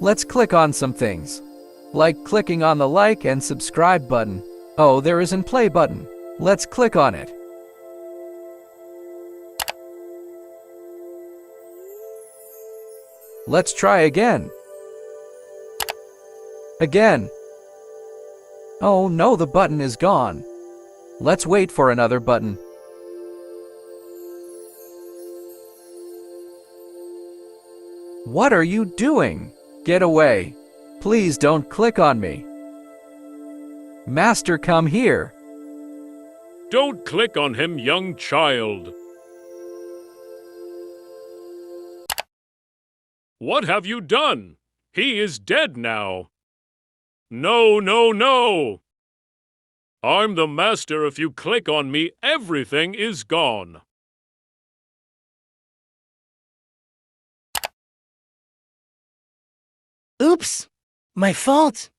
Let's click on some things. Like clicking on the like and subscribe button. Oh, there isn't play button. Let's click on it. Let's try again. Again. Oh no, the button is gone. Let's wait for another button. What are you doing? Get away. Please don't click on me. Master, come here. Don't click on him, young child. What have you done? He is dead now. No, no, no! I'm the master. If you click on me, everything is gone. Oops! My fault!